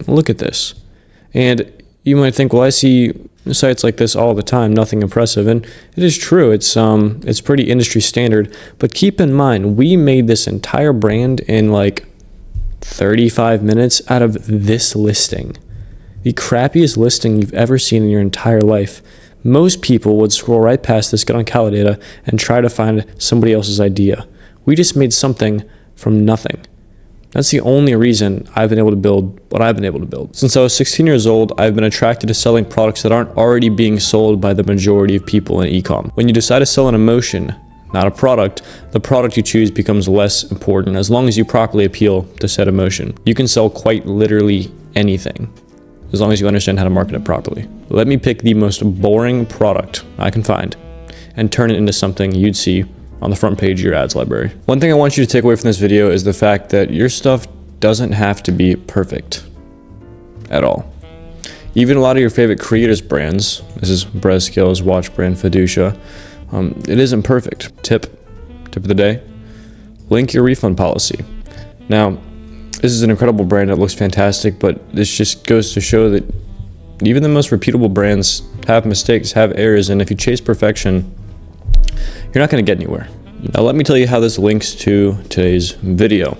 look at this. And you might think, well, I see sites like this all the time, nothing impressive. And it is true. It's pretty industry standard. But keep in mind, we made this entire brand in like 35 minutes out of this listing. The crappiest listing you've ever seen in your entire life. Most people would scroll right past this, get on Calidata, and try to find somebody else's idea. We just made something from nothing. That's the only reason I've been able to build what I've been able to build. Since I was 16 years old, I've been attracted to selling products that aren't already being sold by the majority of people in e-com. When you decide to sell an emotion, not a product, the product you choose becomes less important as long as you properly appeal to said emotion. You can sell quite literally anything as long as you understand how to market it properly. Let me pick the most boring product I can find and turn it into something you'd see on the front page of your ads library. One thing I want you to take away from this video is the fact that your stuff doesn't have to be perfect at all. Even a lot of your favorite creators brands, this is Brezskills, Watch Brand, Fiducia, it isn't perfect. Tip of the day, link your refund policy. Now, this is an incredible brand, it looks fantastic, but this just goes to show that even the most reputable brands have mistakes, have errors, and if you chase perfection, you're not going to get anywhere. Now let me tell you how this links to today's video.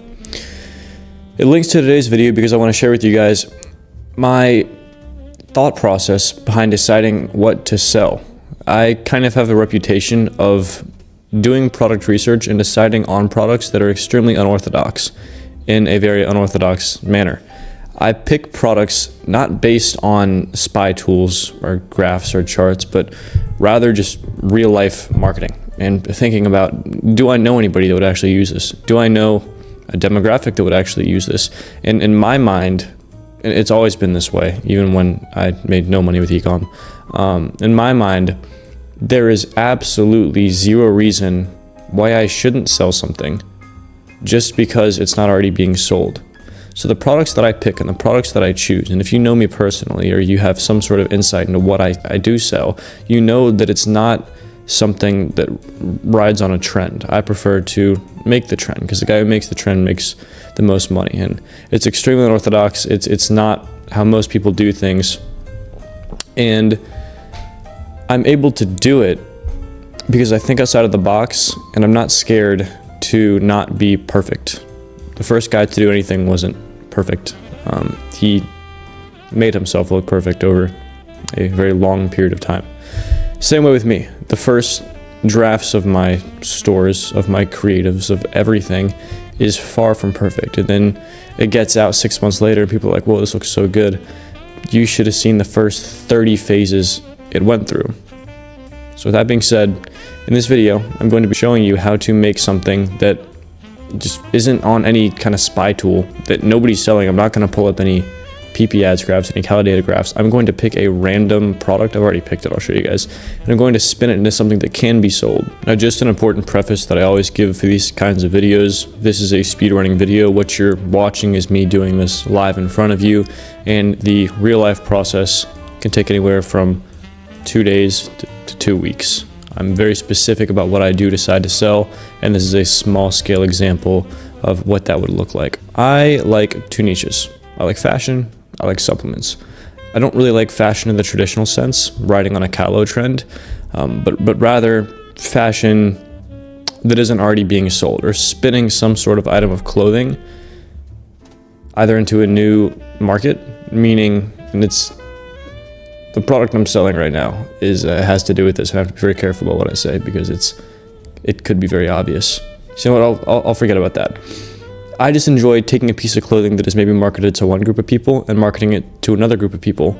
It links to today's video because I want to share with you guys my thought process behind deciding what to sell. I kind of have a reputation of doing product research and deciding on products that are extremely unorthodox in a very unorthodox manner. I pick products not based on spy tools or graphs or charts, but rather just real life marketing and thinking about, do I know anybody that would actually use this? Do I know a demographic that would actually use this? And in my mind, and it's always been this way, even when I made no money with ecom, in my mind, there is absolutely zero reason why I shouldn't sell something just because it's not already being sold. So the products that I pick and the products that I choose, and if you know me personally or you have some sort of insight into what I do sell, you know that it's not something that rides on a trend. I prefer to make the trend because the guy who makes the trend makes the most money, and it's extremely unorthodox. It's not how most people do things, and I'm able to do it because I think outside of the box and I'm not scared to not be perfect. The first guy to do anything wasn't perfect. He made himself look perfect over a very long period of time. Same way with me. The first drafts of my stores, of my creatives, of everything is far from perfect. And then it gets out 6 months later and people are like, whoa, this looks so good. You should have seen the first 30 phases it went through. So with that being said, in this video, I'm going to be showing you how to make something that just isn't on any kind of spy tool that nobody's selling. I'm not going to pull up any PP ads graphs, any Calidata graphs. I'm going to pick a random product. I've already picked it, I'll show you guys. And I'm going to spin it into something that can be sold. Now, just an important preface that I always give for these kinds of videos. This is a speedrunning video. What you're watching is me doing this live in front of you. And the real life process can take anywhere from 2 days to 2 weeks. I'm very specific about what I do decide to sell, and this is a small scale example of what that would look like. I like two niches. I like fashion, I like supplements. I don't really like fashion in the traditional sense, riding on a calo trend, but rather fashion that isn't already being sold, or spinning some sort of item of clothing either into a new market, meaning, and it's the product I'm selling right now has to do with this. I have to be very careful about what I say because it could be very obvious. So you know what, I'll forget about that. I just enjoy taking a piece of clothing that is maybe marketed to one group of people and marketing it to another group of people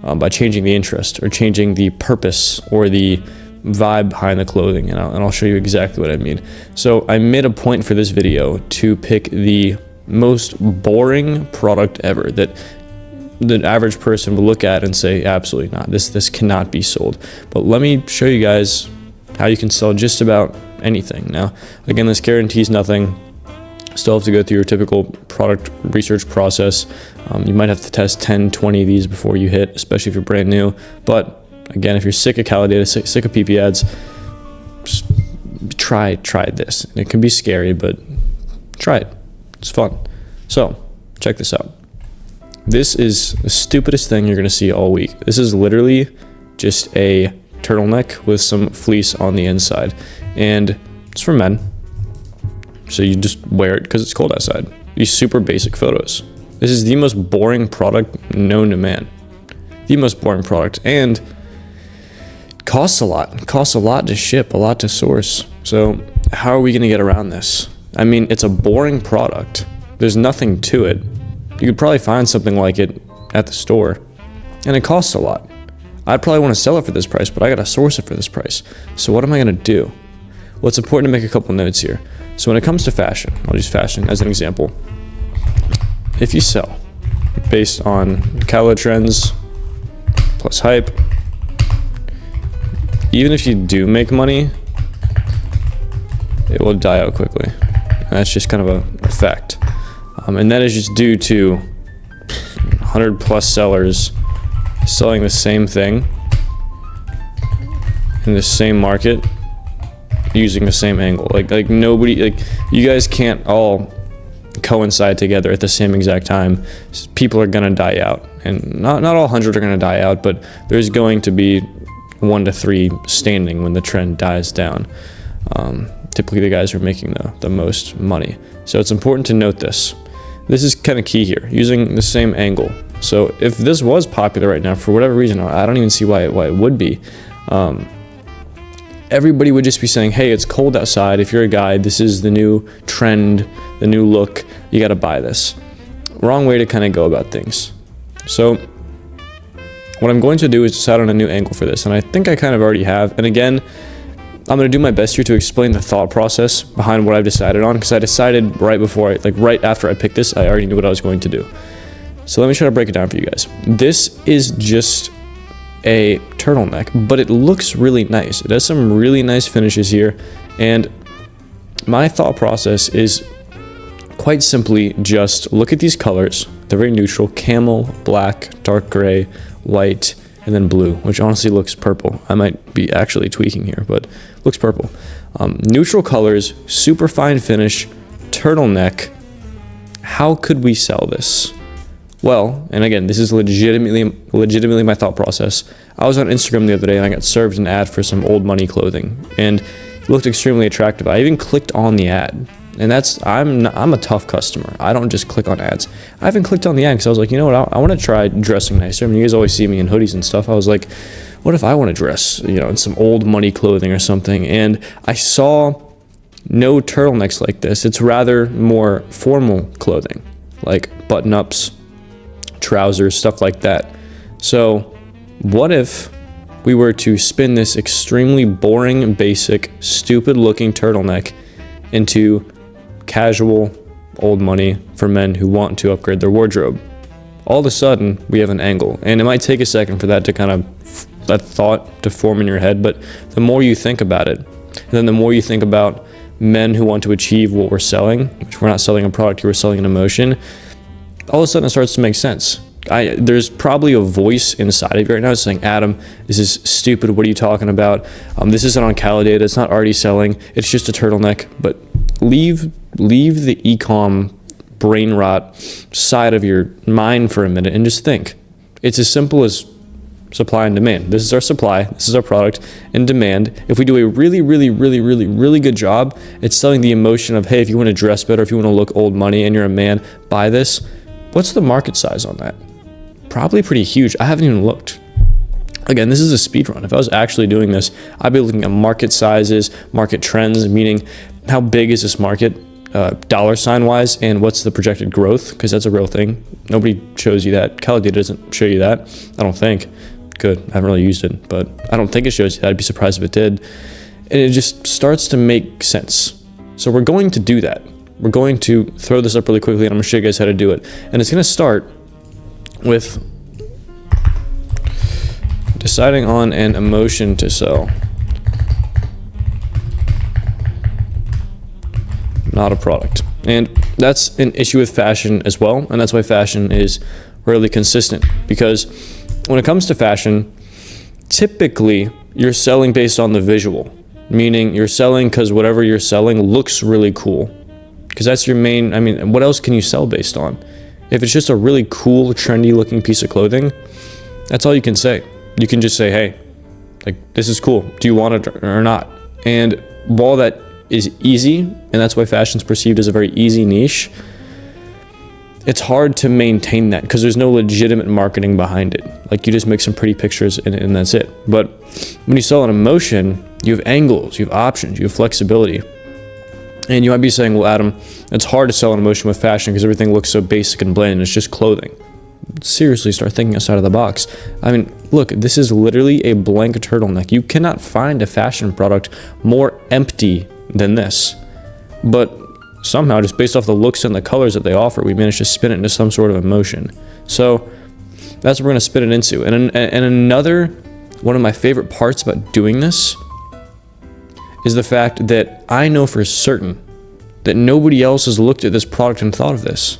by changing the interest or changing the purpose or the vibe behind the clothing, and I'll show you exactly what I mean. So I made a point for this video to pick the most boring product ever that the average person will look at and say, absolutely not, this cannot be sold. But let me show you guys how you can sell just about anything. Now, again, this guarantees nothing. Still have to go through your typical product research process. You might have to test 10, 20 of these before you hit, especially if you're brand new. But again, if you're sick of Calidata, sick of PP ads, just try this. It can be scary, but try it. It's fun. So check this out. This is the stupidest thing you're going to see all week. This is literally just a turtleneck with some fleece on the inside, and it's for men. So you just wear it because it's cold outside. These super basic photos. This is the most boring product known to man. The most boring product, and it costs a lot. It costs a lot to ship, a lot to source. So how are we going to get around this? I mean, it's a boring product. There's nothing to it. You could probably find something like it at the store, and it costs a lot. I'd probably want to sell it for this price, but I got to source it for this price. So what am I going to do? Well, it's important to make a couple notes here. So when it comes to fashion, I'll use fashion as an example. If you sell based on calo trends plus hype, even if you do make money, it will die out quickly. And that's just kind of a fact. And that is just due to 100 plus sellers selling the same thing in the same market using the same angle. Like nobody, like you guys can't all coincide together at the same exact time. People are gonna die out, and not all 100 are gonna die out, but there's going to be 1 to 3 standing when the trend dies down. Typically the guys are making the most money. So it's important to note this. This is kind of key here, using the same angle. So if this was popular right now, for whatever reason, I don't even see why it would be. Everybody would just be saying, hey, it's cold outside. If you're a guy, this is the new trend, the new look. You got to buy this. Wrong way to kind of go about things. So what I'm going to do is decide on a new angle for this. And I think I kind of already have. And again, I'm going to do my best here to explain the thought process behind what I've decided on, because I decided right after I picked this, I already knew what I was going to do. So let me try to break it down for you guys. This is just a turtleneck, but it looks really nice. It has some really nice finishes here, and my thought process is quite simply just look at these colors. They're very neutral: camel, black, dark gray, white, and then blue, which honestly looks purple. I might be actually tweaking here, but looks purple. Neutral colors, super fine finish, turtleneck. How could we sell this? Well, and again, this is legitimately my thought process. I was on Instagram the other day and I got served an ad for some old money clothing, and it looked extremely attractive. I even clicked on the ad, and I'm a tough customer. I don't just click on ads. I haven't clicked on the ad because I was like, you know what, I want to try dressing nicer. I mean, you guys always see me in hoodies and stuff. I was like, what if I want to dress, in some old money clothing or something? And I saw no turtlenecks like this. It's rather more formal clothing, like button-ups, trousers, stuff like that. So what if we were to spin this extremely boring, basic, stupid looking turtleneck into casual old money for men who want to upgrade their wardrobe? All of a sudden we have an angle, and it might take a second for that to that thought to form in your head, but the more you think about it, and then the more you think about men who want to achieve what we're selling, which we're not selling a product, we're selling an emotion, all of a sudden it starts to make sense. There's probably a voice inside of you right now saying, Adam, this is stupid. What are you talking about? This isn't on Cali data. It's not already selling. It's just a turtleneck. But leave the e-com brain rot side of your mind for a minute and just think. It's as simple as supply and demand. This is our supply. This is our product. And demand, if we do a really, really, really, really, really good job, it's selling the emotion of, hey, if you want to dress better, if you want to look old money and you're a man, buy this. What's the market size on that? Probably pretty huge. I haven't even looked. Again, this is a speed run. If I was actually doing this, I'd be looking at market sizes, market trends, meaning how big is this market, dollar sign wise, and what's the projected growth, because that's a real thing. Nobody shows you that. Cali data doesn't show you that. I don't think. Good. I haven't really used it, but I don't think it shows you that. I'd be surprised if it did. And it just starts to make sense. So we're going to do that. We're going to throw this up really quickly, and I'm going to show you guys how to do it. And it's going to start with deciding on an emotion to sell, not a product. And that's an issue with fashion as well, and that's why fashion is rarely consistent, because when it comes to fashion, typically you're selling based on the visual, meaning you're selling because whatever you're selling looks really cool, because that's your main. I mean, what else can you sell based on? If it's just a really cool, trendy looking piece of clothing, that's all you can say. You can just say, hey, like, this is cool. Do you want it or not? And while that is easy, and that's why fashion's perceived as a very easy niche, it's hard to maintain that because there's no legitimate marketing behind it. Like, you just make some pretty pictures and that's it. But when you sell an emotion, you have angles, you have options, you have flexibility. And you might be saying, well, Adam, it's hard to sell an emotion with fashion because everything looks so basic and bland and it's just clothing. Seriously, start thinking outside of the box. I mean, look, this is literally a blank turtleneck. You cannot find a fashion product more empty than this. But somehow, just based off the looks and the colors that they offer, we managed to spin it into some sort of emotion. So that's what we're going to spin it into. And another one of my favorite parts about doing this is the fact that I know for certain that nobody else has looked at this product and thought of this.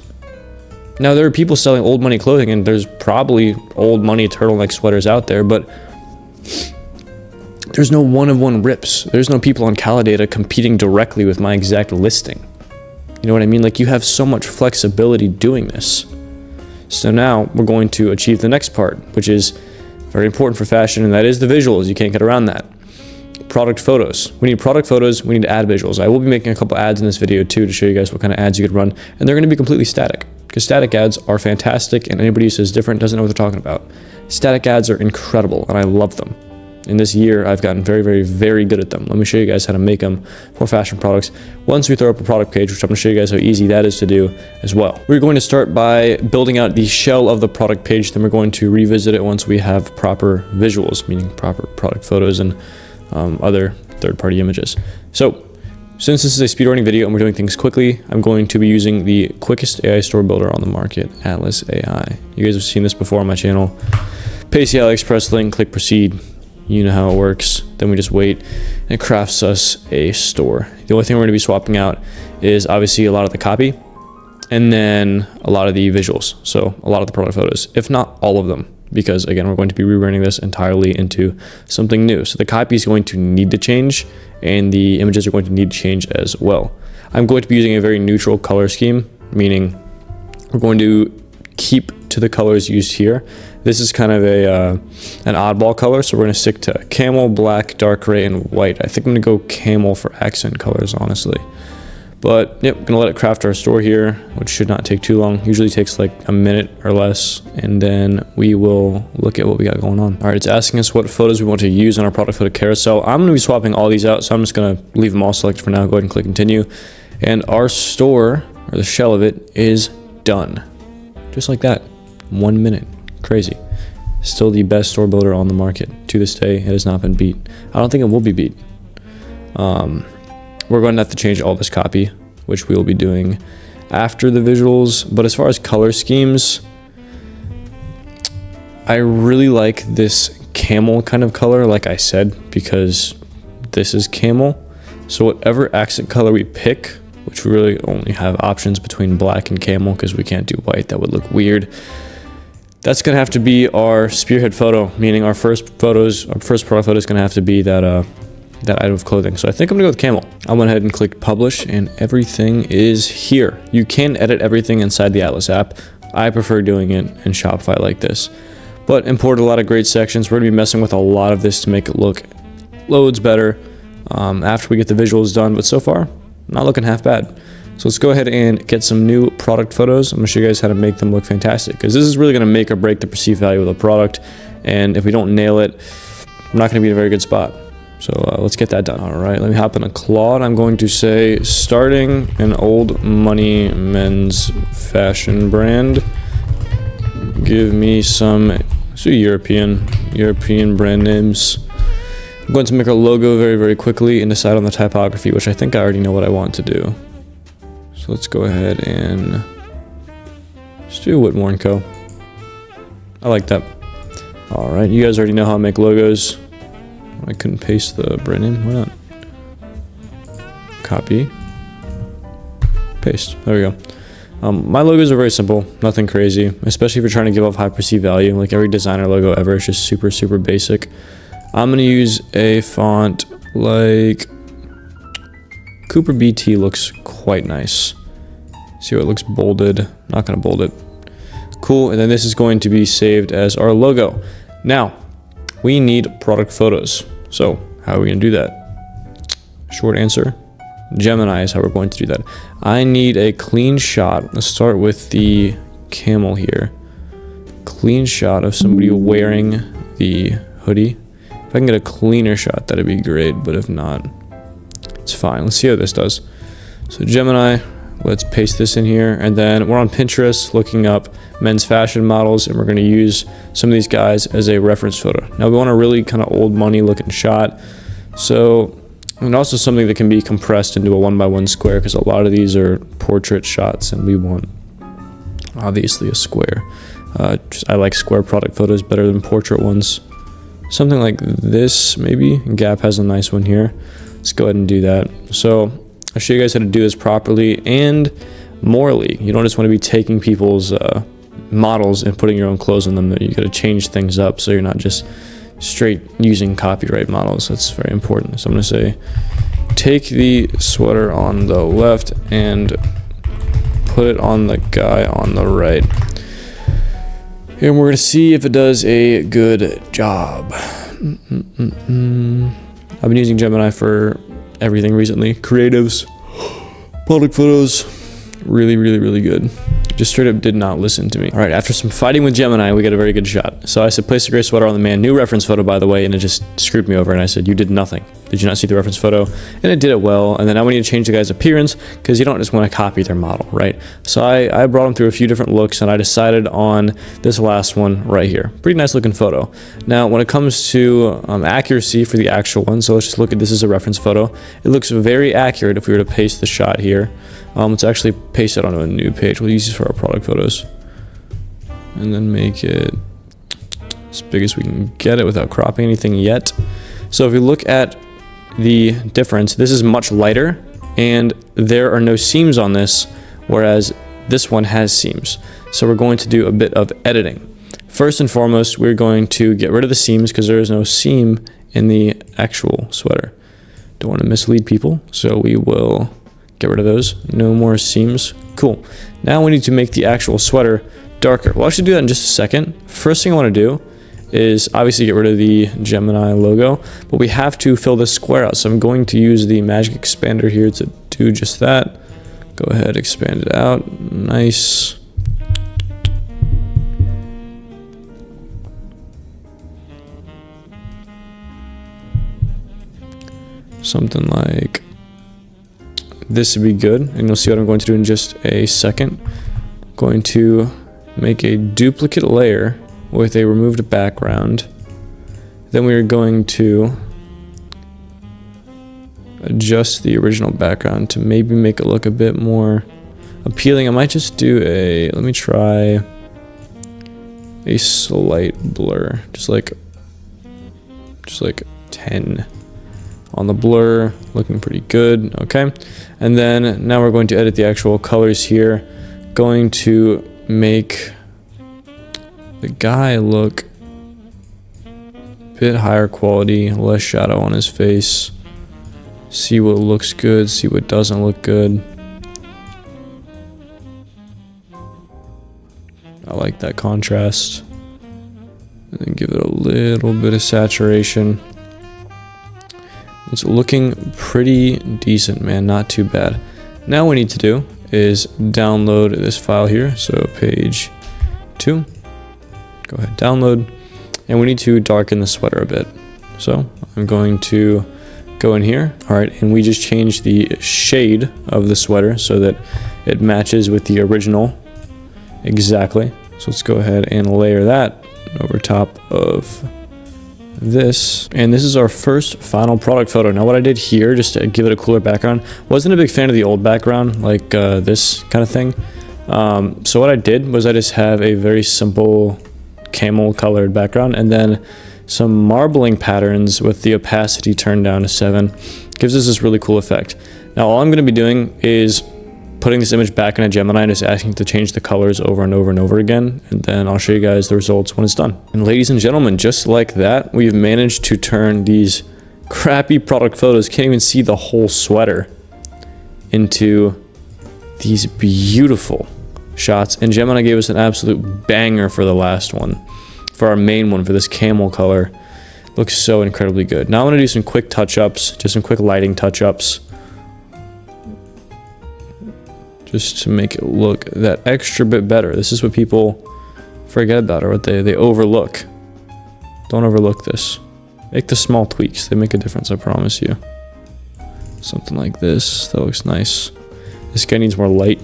Now, there are people selling old money clothing, and there's probably old money turtleneck sweaters out there, but there's no one-of-one rips. There's no people on Calidata competing directly with my exact listing. You know what I mean? Like, you have so much flexibility doing this. So now we're going to achieve the next part, which is very important for fashion, and that is the visuals. You can't get around that. Product photos. We need product photos. We need ad visuals. I will be making a couple ads in this video too to show you guys what kind of ads you could run, and they're going to be completely static because static ads are fantastic, and anybody who says different doesn't know what they're talking about. Static ads are incredible, and I love them. In this year, I've gotten very, very, very good at them. Let me show you guys how to make them for fashion products once we throw up a product page, which I'm going to show you guys how easy that is to do as well. We're going to start by building out the shell of the product page, then we're going to revisit it once we have proper visuals, meaning proper product photos and other third-party images. So since this is a speed running video and we're doing things quickly, I'm going to be using the quickest AI store builder on the market, Atlas AI. You guys have seen this before on my channel. Paste the AliExpress link, click proceed. You know how it works. Then we just wait and it crafts us a store. The only thing we're going to be swapping out is obviously a lot of the copy and then a lot of the visuals. So a lot of the product photos, if not all of them, because again, we're going to be rebranding this entirely into something new. So the copy is going to need to change and the images are going to need to change as well. I'm going to be using a very neutral color scheme, meaning we're going to keep to the colors used here. This is kind of an oddball color, so we're going to stick to camel, black, dark gray, and white. I think I'm going to go camel for accent colors, honestly. But yep, I'm going to let it craft our store here, which should not take too long. Usually takes like a minute or less, and then we will look at what we got going on. All right, it's asking us what photos we want to use on our product photo carousel. I'm going to be swapping all these out, so I'm just going to leave them all selected for now. Go ahead and click continue. And our store, or the shell of it, is done. Just like that. 1 minute. Crazy. Still the best store builder on the market. To this day, it has not been beat. I don't think it will be beat. We're going to have to change all this copy, which we will be doing after the visuals. But as far as color schemes, I really like this camel kind of color, like I said, because this is camel. So whatever accent color we pick, which we really only have options between black and camel because we can't do white, that would look weird. That's going to have to be our spearhead photo, meaning our first product photo is going to have to be that item of clothing. So I think I'm going to go with camel. I went ahead and clicked publish and everything is here. You can edit everything inside the Atlas app. I prefer doing it in Shopify like this, but imported a lot of great sections. We're going to be messing with a lot of this to make it look loads better after we get the visuals done, but so far, not looking half bad. So let's go ahead and get some new product photos. I'm going to show you guys how to make them look fantastic because this is really going to make or break the perceived value of the product. And if we don't nail it, we're not going to be in a very good spot. So let's get that done. All right, let me hop in a Claude. I'm going to say starting an old money men's fashion brand. Give me some European brand names. I'm going to make our logo very, very quickly and decide on the typography, which I think I already know what I want to do. So let's go ahead and just do Whitmore & Co. I like that. All right, you guys already know how I make logos. I couldn't paste the brand name. Why not? Copy. Paste. There we go. My logos are very simple. Nothing crazy. Especially if you're trying to give off high perceived value. Like every designer logo ever. It's just super, super basic. I'm going to use a font like Cooper BT. Looks quite nice. See how it looks bolded. Not going to bold it. Cool, and then this is going to be saved as our logo. Now, we need product photos. So how are we gonna do that? Short answer, Gemini is how we're going to do that. I need a clean shot. Let's start with the camel here. Clean shot of somebody wearing the hoodie. If I can get a cleaner shot, that'd be great, but if not, it's fine. Let's see how this does. So Gemini, let's paste this in here, and then we're on Pinterest looking up men's fashion models, and we're going to use some of these guys as a reference photo. Now we want a really kind of old money looking shot, so, and also something that can be compressed into a 1x1 square, because a lot of these are portrait shots and we want obviously a square. I like square product photos better than portrait ones. Something like this maybe. Gap has a nice one here. Let's go ahead and do that. So I'll show you guys how to do this properly and morally. You don't just want to be taking people's models and putting your own clothes on them. You got to change things up so you're not just straight using copyright models. That's very important. So I'm going to say take the sweater on the left and put it on the guy on the right. And we're going to see if it does a good job. I've been using Gemini for everything recently. Creatives, product photos, really, really, really good. Just straight up did not listen to me. All right, after some fighting with Gemini, we got a very good shot. So I said, place a gray sweater on the man. New reference photo, by the way, and it just screwed me over. And I said, you did nothing. Did you not see the reference photo? And it did it well. And then now we need to change the guy's appearance because you don't just want to copy their model, right? So I brought him through a few different looks, and I decided on this last one right here. Pretty nice looking photo. Now, when it comes to accuracy for the actual one, so let's just look at this as a reference photo. It looks very accurate if we were to paste the shot here. Let's actually paste it onto a new page. We'll use this for our product photos. And then make it as big as we can get it without cropping anything yet. So if you look at the difference, this is much lighter and there are no seams on this, whereas this one has seams. So we're going to do a bit of editing. First and foremost, we're going to get rid of the seams because there is no seam in the actual sweater. Don't want to mislead people, so we will get rid of those. No more seams. Cool. Now we need to make the actual sweater darker. We'll actually do that in just a second. First thing I want to do is obviously get rid of the Gemini logo, but we have to fill this square out. So I'm going to use the magic expander here to do just that. Go ahead, expand it out. Nice. Something like this would be good, and you'll see what I'm going to do in just a second. I'm going to make a duplicate layer with a removed background. Then we are going to adjust the original background to maybe make it look a bit more appealing. I might just do let me try a slight blur, just like 10 on the blur, looking pretty good. Okay, and then now we're going to edit the actual colors here. Going to make the guy look a bit higher quality, less shadow on his face. See what looks good, see what doesn't look good. I like that contrast. And then give it a little bit of saturation. It's looking pretty decent, man, not too bad. Now what we need to do is download this file here. So page 2, go ahead, download, and we need to darken the sweater a bit. So I'm going to go in here. All right, and we just changed the shade of the sweater so that it matches with the original exactly. So let's go ahead and layer that over top of this, and this is our first final product photo. Now what I did here, just to give it a cooler background, wasn't a big fan of the old background, like this kind of thing. So what I did was I just have a very simple camel colored background, and then some marbling patterns with the opacity turned down to 7. Gives us this really cool effect. Now all I'm going to be doing is putting this image back in a Gemini and just asking it to change the colors over and over and over again, and then I'll show you guys the results when it's done. And ladies and gentlemen, just like that, we've managed to turn these crappy product photos, can't even see the whole sweater, into these beautiful shots. And Gemini gave us an absolute banger for the last one. For our main one, for this camel color. Looks so incredibly good. Now I'm going to do some quick touch-ups, just some quick lighting touch-ups. Just to make it look that extra bit better. This is what people forget about, or what they overlook. Don't overlook this. Make the small tweaks. They make a difference, I promise you. Something like this. That looks nice. This guy needs more light.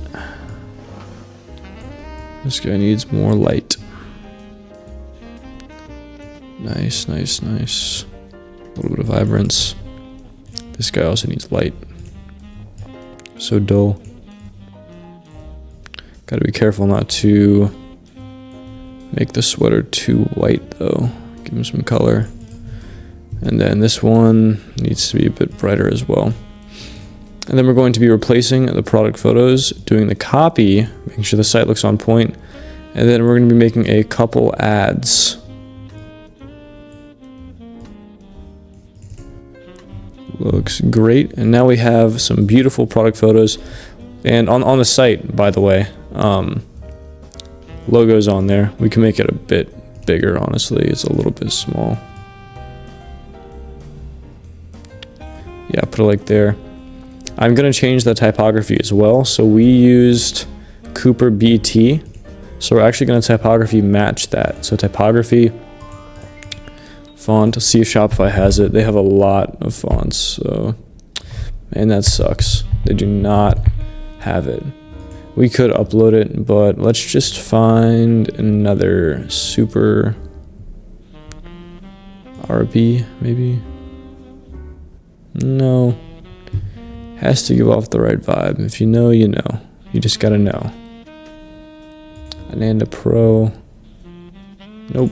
This guy needs more light. Nice, nice, nice. A little bit of vibrance. This guy also needs light. So dull. Gotta be careful not to make the sweater too white though. Give him some color. And then this one needs to be a bit brighter as well. And then we're going to be replacing the product photos, doing the copy, making sure the site looks on point. And then we're going to be making a couple ads. Looks great. And now we have some beautiful product photos. And on the site, by the way, logos on there. We can make it a bit bigger, honestly. It's a little bit small. Yeah, put it like there. I'm going to change the typography as well. So we used Cooper BT. So we're actually going to typography match that. So typography, font, see if Shopify has it. They have a lot of fonts. So, man, that sucks. They do not have it. We could upload it, but let's just find another super RP, maybe. No. Has to give off the right vibe. If you know, you know. You just gotta know. Ananda Pro. Nope.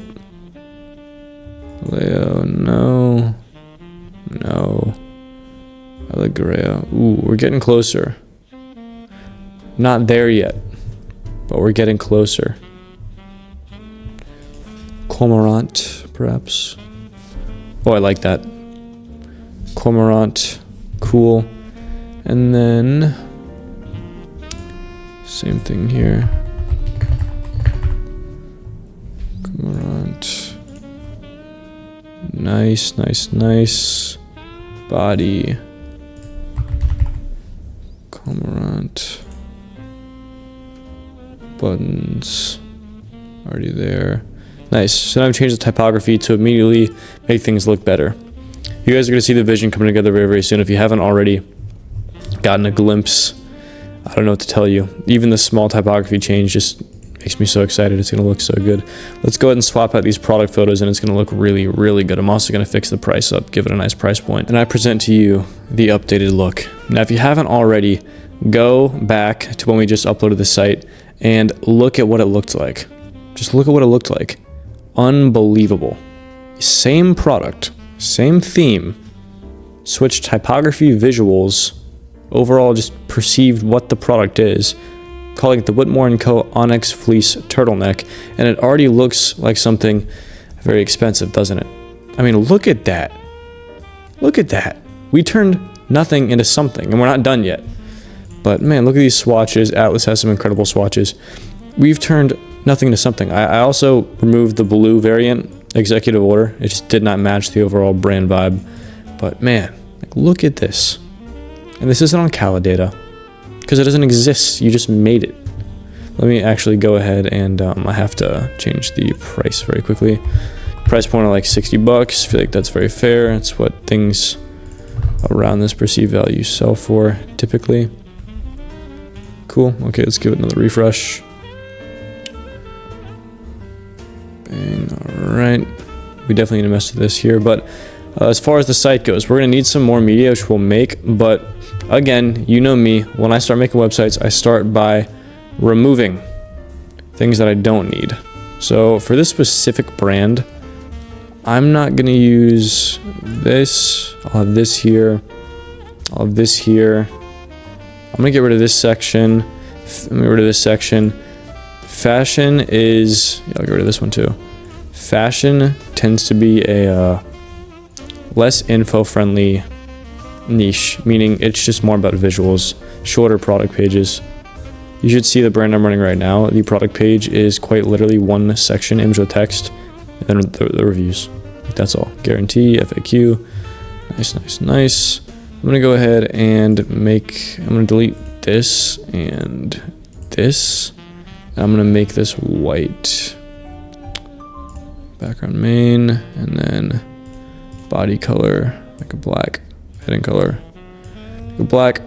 Leo, no. No. Allegria. Ooh, we're getting closer. Not there yet, but we're getting closer. Cormorant, perhaps. Oh, I like that. Cormorant, cool. And then, same thing here. Cormorant. Nice, nice, nice. Body. Cormorant. Buttons. Already there. Nice. So now I've changed the typography to immediately make things look better. You guys are going to see the vision coming together very, very soon. If you haven't already gotten a glimpse, I don't know what to tell you. Even the small typography change just makes me so excited. It's going to look so good. Let's go ahead and swap out these product photos, and it's going to look really, really good. I'm also going to fix the price up, give it a nice price point. And I present to you the updated look. Now, if you haven't already, go back to when we just uploaded the site and look at what it looked like. Just look at what it looked like. Unbelievable. Same product, same theme, switched typography, visuals, overall just perceived what the product is, calling it the Whitmore & Co. Onyx Fleece Turtleneck, and it already looks like something very expensive, doesn't it? I mean, look at that. Look at that. We turned nothing into something, and we're not done yet. But man, look at these swatches. Atlas has some incredible swatches. We've turned nothing into something. I also removed the blue variant, executive order. It just did not match the overall brand vibe. But man, like, look at this. And this isn't on Calidata, because it doesn't exist. You just made it. Let me actually go ahead and I have to change the price very quickly. Price point of like $60. I feel like that's very fair. It's what things around this perceived value sell for typically. Cool. Okay, let's give it another refresh. Bang. All right. We definitely need to mess with this here, but as far as the site goes, we're going to need some more media, which we'll make. But again, you know me, when I start making websites, I start by removing things that I don't need. So for this specific brand, I'm not going to use this. I'll have this here. I'll have this here. I'm going to get rid of this section. Let me get rid of this section. Fashion is, yeah, I'll get rid of this one too. Fashion tends to be a less info-friendly niche, meaning it's just more about visuals, shorter product pages. You should see the brand I'm running right now. The product page is quite literally one section, image with text, and then the reviews. That's all. Guarantee, FAQ. Nice, nice, nice. I'm gonna go ahead and I'm gonna delete this and this. I'm gonna make this white. Background main, and then body color, make a black. Heading color, make a black.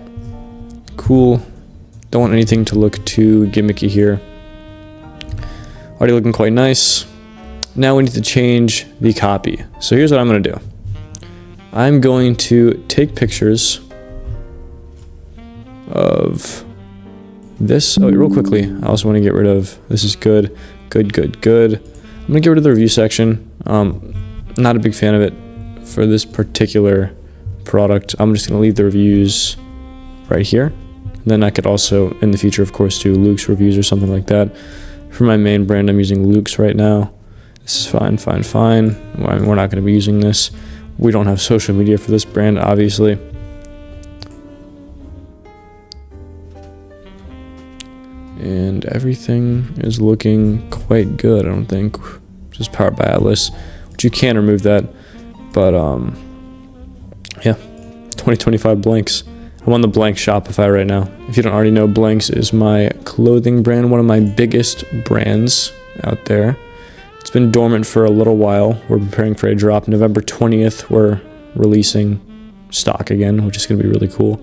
Cool. Don't want anything to look too gimmicky here. Already looking quite nice. Now we need to change the copy. So here's what I'm gonna do. I'm going to take pictures of this. Oh, real quickly, I also want to get rid of, this is good. I'm gonna get rid of the review section. Not a big fan of it for this particular product. I'm just gonna leave the reviews right here. Then I could also, in the future, of course, do Luke's reviews or something like that. For my main brand, I'm using Luke's right now. This is fine. We're not gonna be using this. We don't have social media for this brand, obviously. And everything is looking quite good, I don't think. Just powered by Atlas, which you can remove that. But, yeah, 2025 Blanks. I'm on the Blank Shopify right now. If you don't already know, Blanks is my clothing brand, one of my biggest brands out there. It's been dormant for a little while. We're preparing for a drop. November 20th, we're releasing stock again, which is going to be really cool.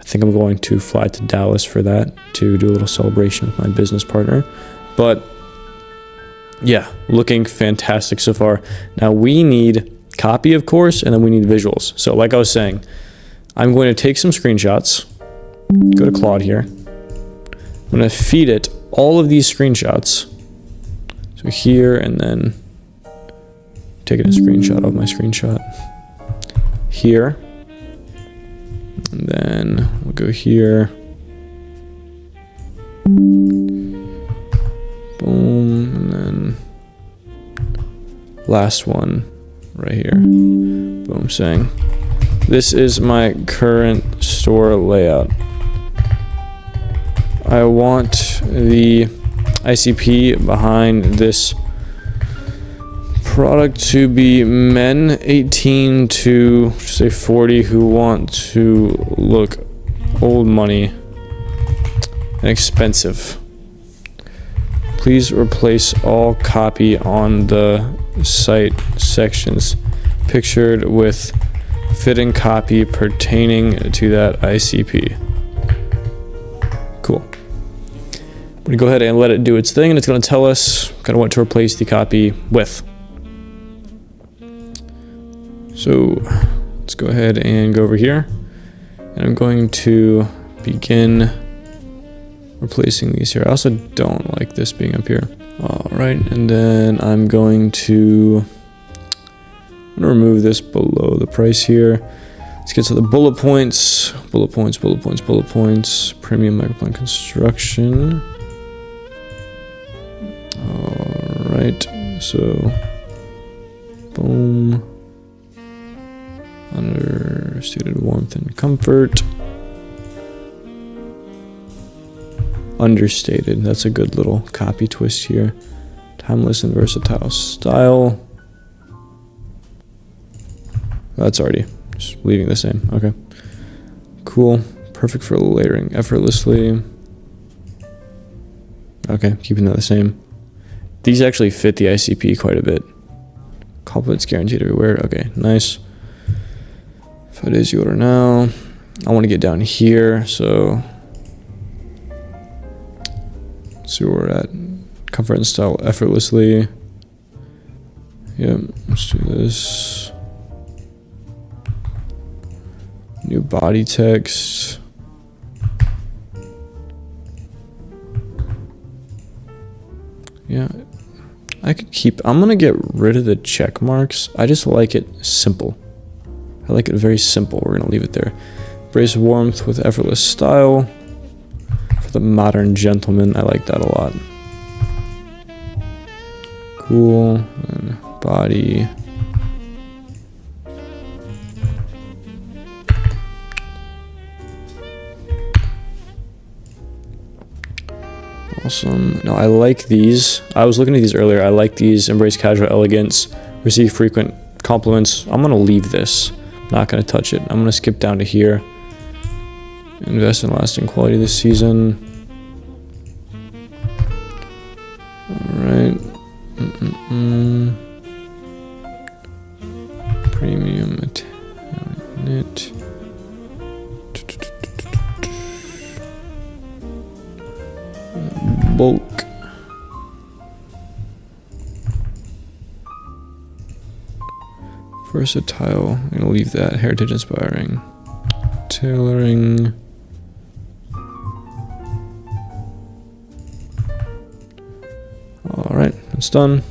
I think I'm going to fly to Dallas for that to do a little celebration with my business partner. But yeah, looking fantastic so far. Now we need copy, of course, and then we need visuals. So like I was saying, I'm going to take some screenshots, go to Claude here. I'm going to feed it all of these screenshots. So here, and then taking a screenshot of my screenshot here. And then we'll go here. Boom, and then last one right here. Boom, saying, this is my current store layout. I want the ICP behind this product to be men 18 to say 40 who want to look old money and expensive. Please replace all copy on the site sections pictured with fitting copy pertaining to that ICP. Cool. I'm gonna go ahead and let it do its thing, and it's gonna tell us kind of what to replace the copy with. So let's go ahead and go over here, and I'm going to begin replacing these here. I also don't like this being up here. All right, and then I'm going to remove this below the price here. Let's get to the bullet points. Bullet points. Premium microplan construction. All right, so boom. Understated warmth and comfort. Understated, that's a good little copy twist here. Timeless and versatile style. That's already just leaving the same. Okay, cool. Perfect for layering effortlessly. Okay, keeping that the same. These actually fit the ICP quite a bit. Culprits guaranteed everywhere. Okay, nice. 5 days you order now. I want to get down here, so let's see where we're at. Comfort and style effortlessly. Yep, let's do this. New body text. Yeah, I could keep, I'm gonna get rid of the check marks. I just like it simple. I like it very simple. We're gonna leave it there. Embrace warmth with effortless style. For the modern gentleman, I like that a lot. Cool. And body. Awesome. No, I like these. I was looking at these earlier. I like these. Embrace casual elegance. Receive frequent compliments. I'm going to leave this. Not going to touch it. I'm going to skip down to here. Invest in lasting quality this season. Alright. Premium knit. Bulk. Versatile. I'm gonna leave that. Heritage inspiring. Tailoring. Alright, that's done.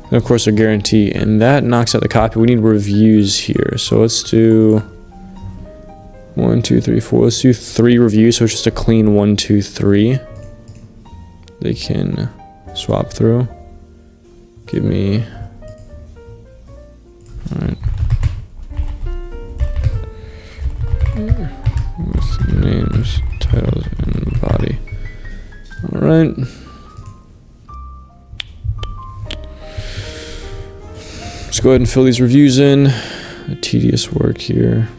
And of course, a guarantee, and that knocks out the copy. We need reviews here, so let's do 1, 2, 3, 4. Let's do 3 reviews, so it's just a clean 1, 2, 3. They can swap through. Give me. Alright. With names, titles, and body. Alright. Let's go ahead and fill these reviews in. A tedious work here.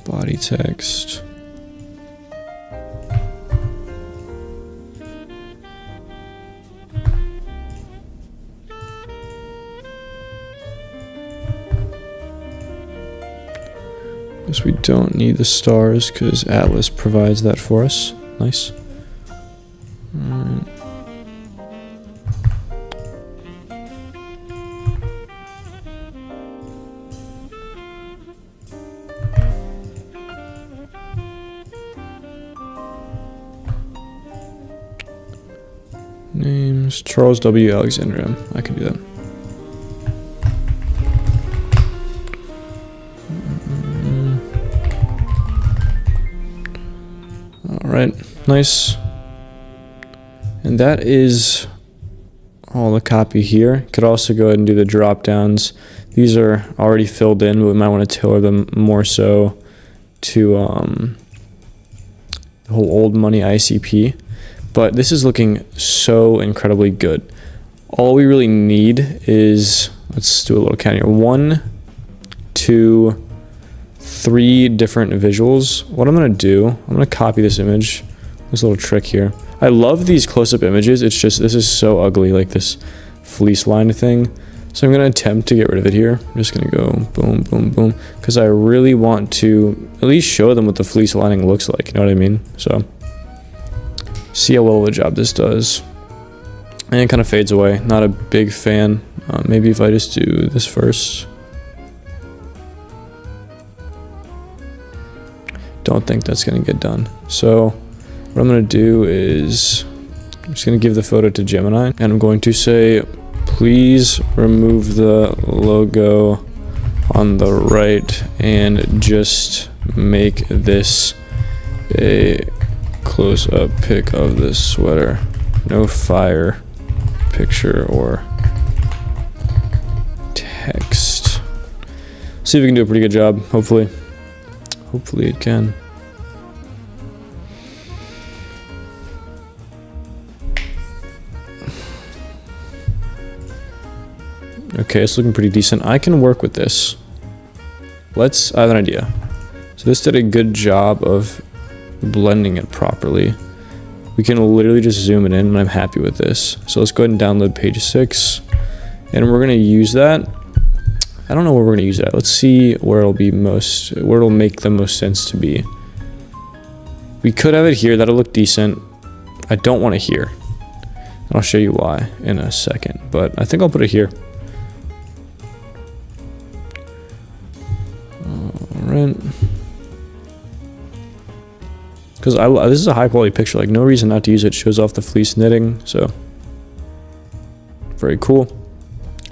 Body text. Guess we don't need the stars because Atlas provides that for us. Nice. Alright. Names Charles W. Alexander. I can do that. Alright, nice. And that is all the copy here. Could also go ahead and do the drop downs. These are already filled in, but we might want to tailor them more so to the whole old money ICP. But this is looking so incredibly good. All we really need is, let's do a little count here. 1, 2, 3 different visuals. What I'm gonna do, I'm gonna copy this image. This little trick here. I love these close-up images. It's just, this is so ugly, like this fleece line thing. So I'm gonna attempt to get rid of it here. I'm just gonna go boom, boom, boom. Because I really want to at least show them what the fleece lining looks like, you know what I mean? So, see how well of a job this does. And it kind of fades away. Not a big fan. Maybe if I just do this first. Don't think that's going to get done. So what I'm going to do is I'm just going to give the photo to Gemini. And I'm going to say, please remove the logo on the right and just make this a close-up pic of this sweater. No fire picture or text. See if we can do a pretty good job. Hopefully it can. Okay, it's looking pretty decent. I can work with this. I have an idea. So this did a good job of blending it properly. We can literally just zoom it in and I'm happy with this. So let's go ahead and download page 6 and we're going to use that. I don't know where we're going to use that. Let's see where it'll make the most sense to be. We could have it here. That'll look decent. I don't want it here. I'll show you why in a second, but I think I'll put it here. Alright. Because this is a high quality picture, like no reason not to use it. It shows off the fleece knitting, so very cool.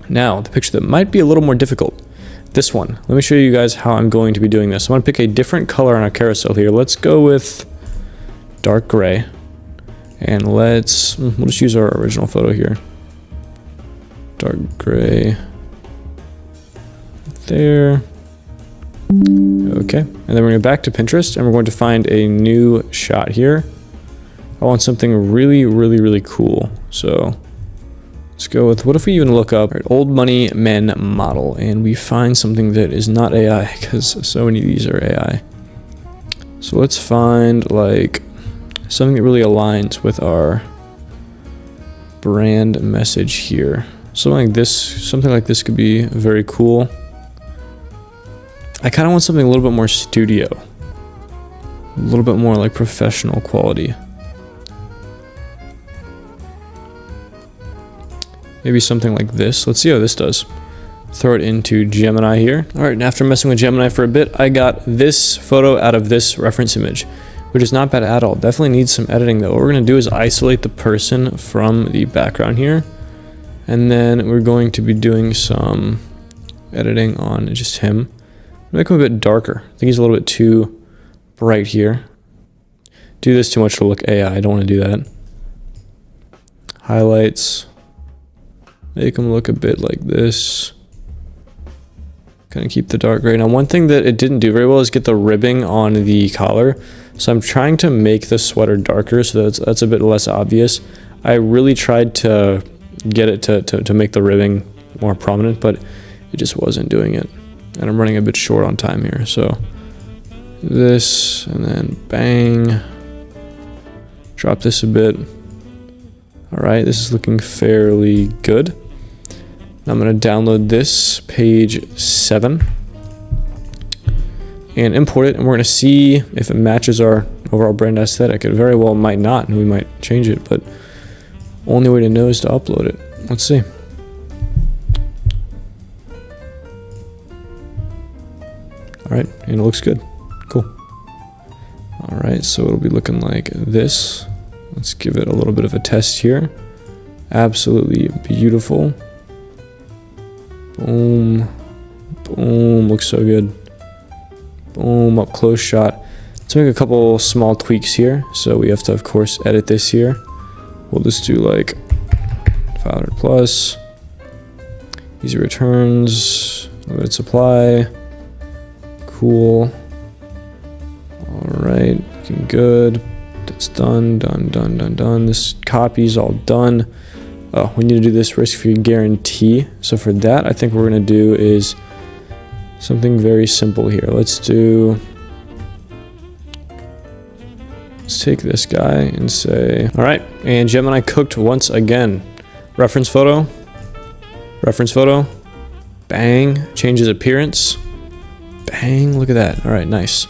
Now, the picture that might be a little more difficult, this one. Let me show you guys how I'm going to be doing this. I'm going to pick a different color on our carousel here. Let's go with dark gray. And we'll just use our original photo here. Dark gray. There. Okay, and then we're going to go back to Pinterest and we're going to find a new shot here. I want something really, really, really cool. So let's go with, what if we even look up old money men model and we find something that is not AI, because so many of these are AI. So let's find like something that really aligns with our brand message here. Something like this could be very cool. I kind of want something a little bit more studio, a little bit more like professional quality. Maybe something like this. Let's see how this does. Throw it into Gemini here. All right, and after messing with Gemini for a bit, I got this photo out of this reference image, which is not bad at all. Definitely needs some editing though. What we're gonna do is isolate the person from the background here. And then we're going to be doing some editing on just him. Make him a bit darker. I think he's a little bit too bright here. Do this too much to look AI. I don't want to do that. Highlights. Make him look a bit like this. Kind of keep the dark gray. Now, one thing that it didn't do very well is get the ribbing on the collar. So I'm trying to make the sweater darker so that's a bit less obvious. I really tried to get it to make the ribbing more prominent, but it just wasn't doing it. And I'm running a bit short on time here, so this, and then bang, drop this a bit. All right, this is looking fairly good. I'm gonna download this page 7 and import it, and we're gonna see if it matches our overall brand aesthetic. It very well might not, and we might change it, but only way to know is to upload it. Let's see. All right, and it looks good. Cool. All right, so it'll be looking like this. Let's give it a little bit of a test here. Absolutely beautiful. Boom. Boom, looks so good. Boom, up close shot. Let's make a couple small tweaks here. So we have to, of course, edit this here. We'll just do like 500 plus. Easy returns, limited supply. Cool. All right, looking good. That's done. This copy's all done. Oh, we need to do this risk-free guarantee. So for that, I think what we're gonna do is something very simple here. Let's take this guy and say, all right, and Gemini cooked once again. Reference photo, bang, changes appearance. Bang, look at that. All right, nice.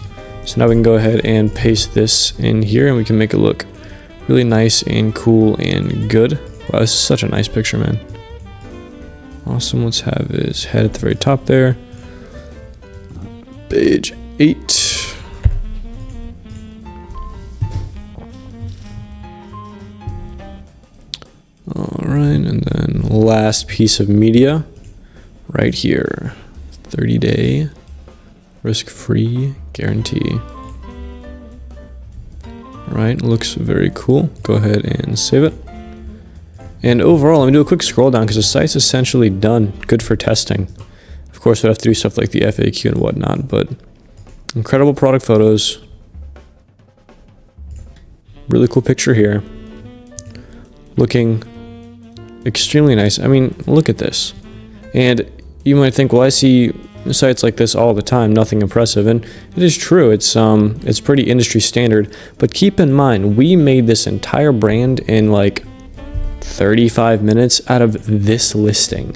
So now we can go ahead and paste this in here and we can make it look really nice and cool and good. Wow, this is such a nice picture, man. Awesome, let's have his head at the very top there. Page 8. All right, and then last piece of media right here. 30-day risk-free guarantee. All right, looks very cool. Go ahead and save it. And overall, let me do a quick scroll down because the site's essentially done. Good for testing. Of course, we'd have to do stuff like the FAQ and whatnot, but incredible product photos. Really cool picture here. Looking extremely nice. I mean, look at this. And you might think, well, I see sites like this all the time, nothing impressive, and it is true. It's pretty industry standard, but keep in mind, we made this entire brand in like 35 minutes out of this listing.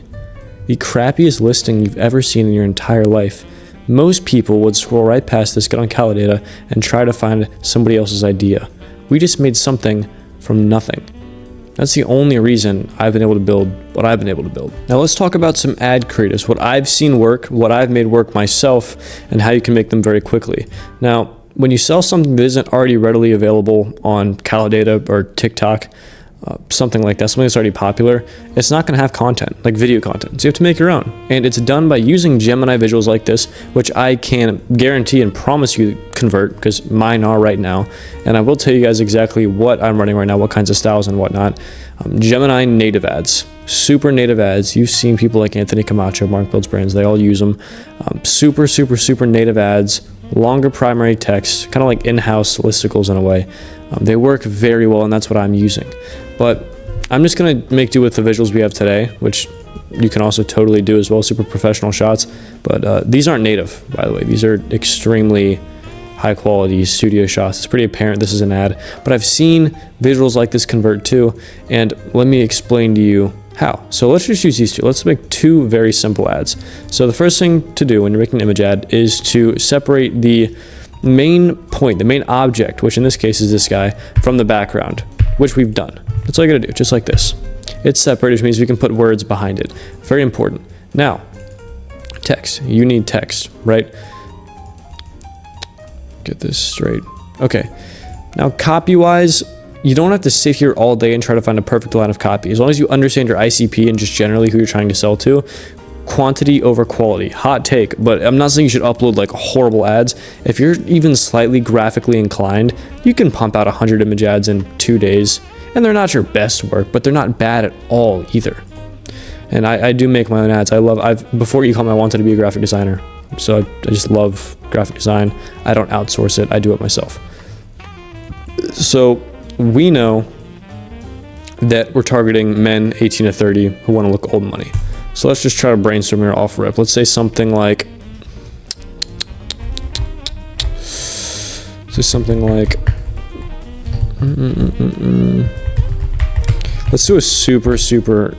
The crappiest listing you've ever seen in your entire life. Most people would scroll right past this, get on Calidata, and try to find somebody else's idea. We just made something from nothing. That's the only reason I've been able to build what I've been able to build. Now let's talk about some ad creatives, what I've seen work, what I've made work myself, and how you can make them very quickly. Now, when you sell something that isn't already readily available on Calidata or TikTok, something like that, something that's already popular, it's not going to have content, like video content. So you have to make your own. And it's done by using Gemini visuals like this, which I can guarantee and promise you convert, because mine are right now. And I will tell you guys exactly what I'm running right now, what kinds of styles and whatnot. Gemini native ads, super native ads. You've seen people like Anthony Camacho, Mark Builds Brands, they all use them. Super native ads, longer primary text, kind of like in-house listicles in a way. They work very well, and that's what I'm using. But I'm just going to make do with the visuals we have today, which you can also totally do as well, super professional shots. But these aren't native, by the way. These are extremely high quality studio shots. It's pretty apparent this is an ad, but I've seen visuals like this convert too, and let me explain to you how. So let's just use these two. Let's make two very simple ads. So the first thing to do when you're making an image ad is to separate the main point, the main object, which in this case is this guy, from the background, which we've done. That's all you gotta do, just like this. It's separated, which means we can put words behind it. Very important. Now, text. You need text, right? Get this straight. Okay. Now, copy-wise, you don't have to sit here all day and try to find a perfect line of copy. As long as you understand your ICP and just generally who you're trying to sell to, quantity over quality. Hot take, but I'm not saying you should upload like horrible ads. If you're even slightly graphically inclined, you can pump out 100 image ads in 2 days, and they're not your best work, but they're not bad at all either. And I do make my own ads. Before Ecom, I wanted to be a graphic designer, so I just love graphic design. I don't outsource it, I do it myself. So we know that we're targeting men 18 to 30 who want to look old money. So let's just try to brainstorm here off rip. Let's say something like, let's do a super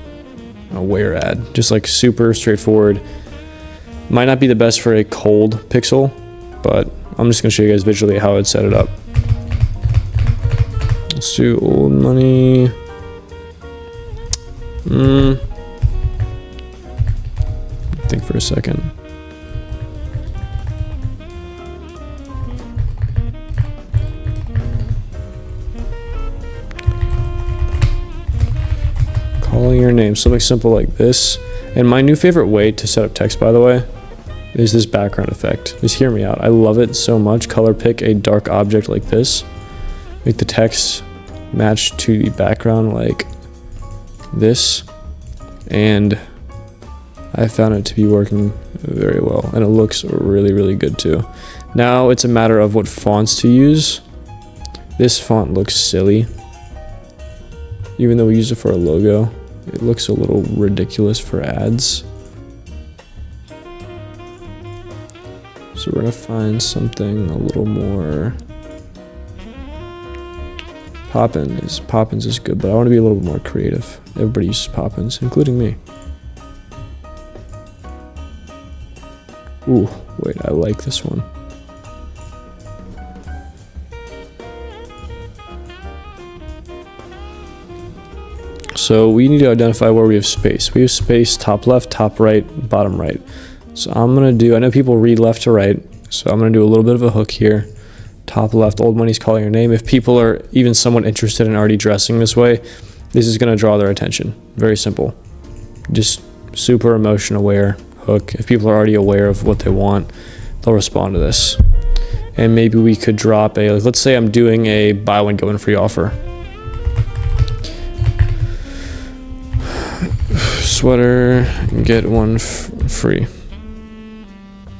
aware ad, just like super straightforward. Might not be the best for a cold pixel, but I'm just gonna show you guys visually how I'd set it up. Let's do old money. Think for a second. Calling your name, something simple like this. And my new favorite way to set up text, by the way, is this background effect. Just hear me out. I love it so much. Color pick a dark object like this. Make the text match to the background like this. And I found it to be working very well, and it looks really good too. Now it's a matter of what fonts to use. This font looks silly. Even though we use it for a logo, it looks a little ridiculous for ads. So we're gonna find something a little more Poppins is good, but I want to be a little bit more creative. Everybody uses Poppins, including me. Ooh, wait, I like this one. So we need to identify where we have space. We have space top left, top right, bottom right. So I'm gonna do, I know people read left to right, so I'm gonna do a little bit of a hook here. Top left, old money's calling your name. If people are even somewhat interested in already dressing this way, this is gonna draw their attention. Very simple. Just super emotion aware hook. If people are already aware of what they want, they'll respond to this. And maybe we could drop a, let's say I'm doing a buy one, get one free offer. Sweater, get one free.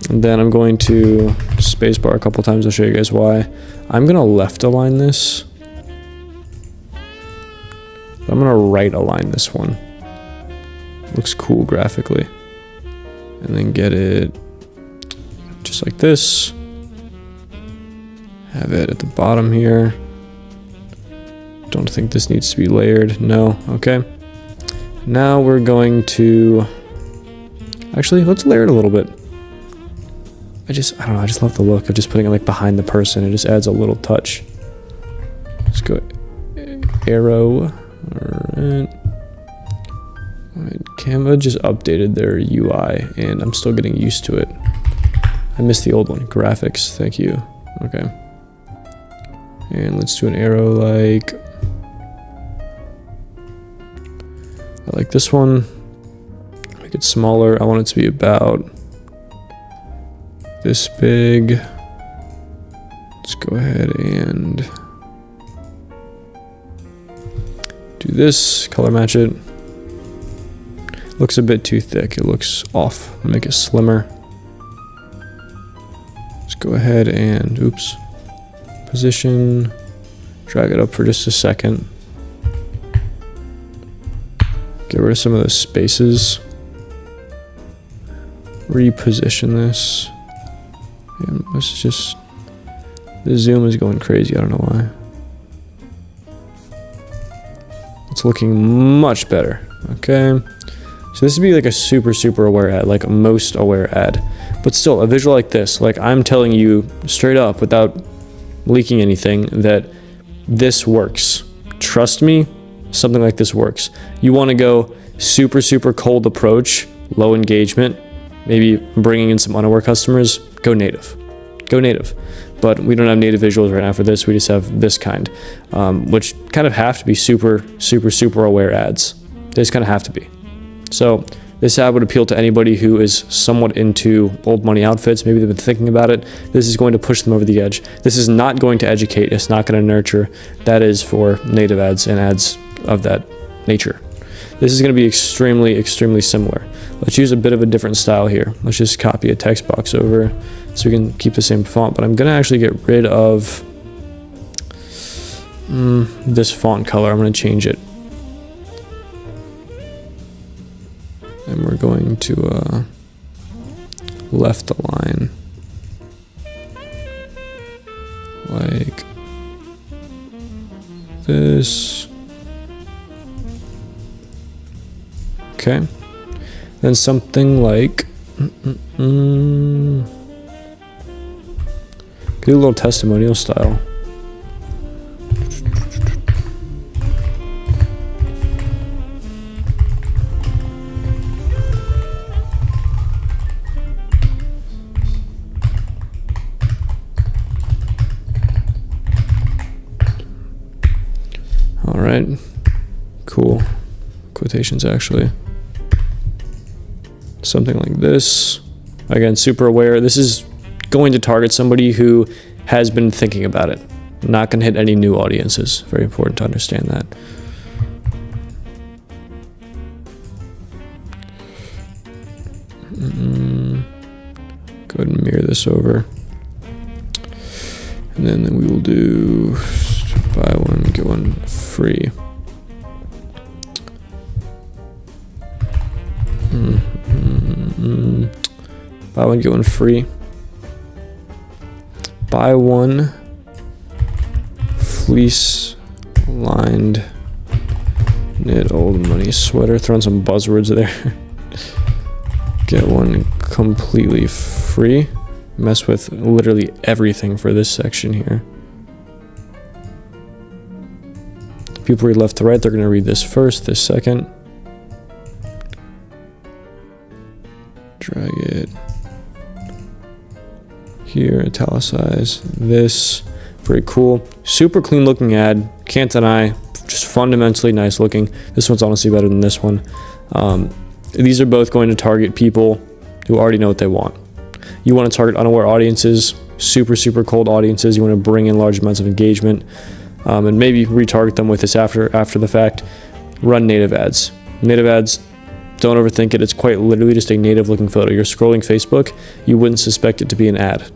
And then I'm going to spacebar a couple times. I'll show you guys why. I'm gonna left align this. I'm gonna right align this one. Looks cool graphically. And then get it just like this. Have it at the bottom here. Don't think this needs to be layered. No, okay. Now we're going to, actually, let's layer it a little bit. I don't know, I just love the look of just putting it like behind the person. It just adds a little touch. Let's go arrow. Alright. Canva just updated their UI and I'm still getting used to it. I missed the old one. Graphics, thank you. Okay. And let's do an arrow like I like this one. Make it smaller. I want it to be about this big. Let's go ahead and do this, color match it. Looks a bit too thick. It looks off. I'll make it slimmer. Let's go ahead and, oops, position, drag it up for just a second. Get rid of some of the spaces. Reposition this. And let's just, the zoom is going crazy. I don't know why. It's looking much better. Okay. So this would be like a super aware ad, like a most aware ad. But still, a visual like this, like I'm telling you straight up without leaking anything that this works. Trust me, something like this works. You want to go super cold approach, low engagement, maybe bringing in some unaware customers, go native. Go native. But we don't have native visuals right now for this. We just have this kind, which kind of have to be super aware ads. They just kind of have to be. So this ad would appeal to anybody who is somewhat into old money outfits. Maybe they've been thinking about it. This is going to push them over the edge. This is not going to educate. It's not going to nurture. That is for native ads and ads of that nature. This is going to be extremely similar. Let's use a bit of a different style here. Let's just copy a text box over so we can keep the same font. But I'm going to actually get rid of this font color. I'm going to change it. And we're going to left align like this. Okay. Then something like do a little testimonial style. All right, cool. Quotations actually. Something like this. Again, super aware. This is going to target somebody who has been thinking about it. Not going to hit any new audiences. Very important to understand that. Go ahead and mirror this over. And then we will do buy one, get one free. Buy one, get one free. Buy one fleece lined knit old money sweater. Throwing some buzzwords there. Get one completely free. Mess with literally everything for this section here. People read left to right. They're going to read this first, this second. Drag it here, italicize this. Very cool. Super clean looking ad. Can't deny. Just fundamentally nice looking. This one's honestly better than this one. These are both going to target people who already know what they want. You want to target unaware audiences, super cold audiences. You want to bring in large amounts of engagement, and maybe retarget them with this after the fact. Run native ads. Native ads, don't overthink it. It's quite literally just a native looking photo. You're scrolling Facebook, you wouldn't suspect it to be an ad,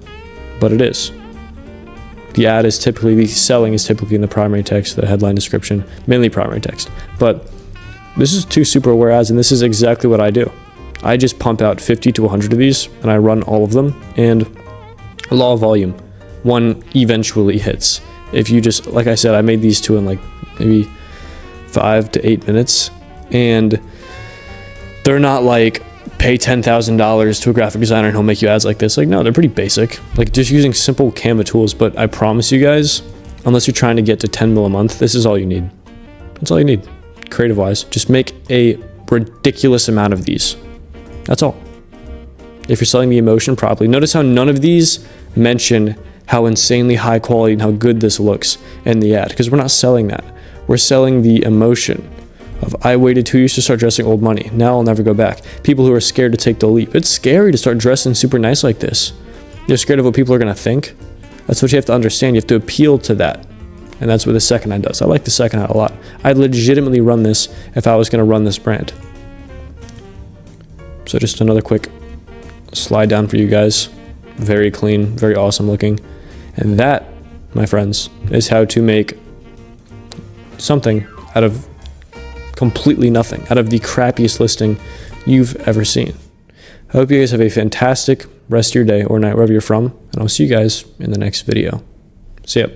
but it is. The ad is typically, the selling is typically in the primary text, the headline description, mainly primary text. But this is two super aware ads, and this is exactly what I do. I just pump out 50 to 100 of these, and I run all of them, and law of volume, one eventually hits. If you just, like I said, I made these two in like maybe 5 to 8 minutes, and they're not like pay $10,000 to a graphic designer and he'll make you ads like this. Like, no, they're pretty basic, like just using simple Canva tools. But I promise you guys, unless you're trying to get to 10 mil a month, this is all you need. That's all you need, creative wise. Just make a ridiculous amount of these. That's all. If you're selling the emotion properly, notice how none of these mention how insanely high quality and how good this looks in the ad, because we're not selling that. We're selling the emotion of I waited 2 years to start dressing old money. Now I'll never go back. People who are scared to take the leap. It's scary to start dressing super nice like this. You're scared of what people are going to think. That's what you have to understand. You have to appeal to that. And that's what the second hand does. I like the second hand a lot. I'd legitimately run this if I was going to run this brand. So just another quick slide down for you guys. Very clean, very awesome looking. And that, my friends, is how to make something out of completely nothing, out of the crappiest listing you've ever seen. I hope you guys have a fantastic rest of your day or night wherever you're from, and I'll see you guys in the next video. See ya.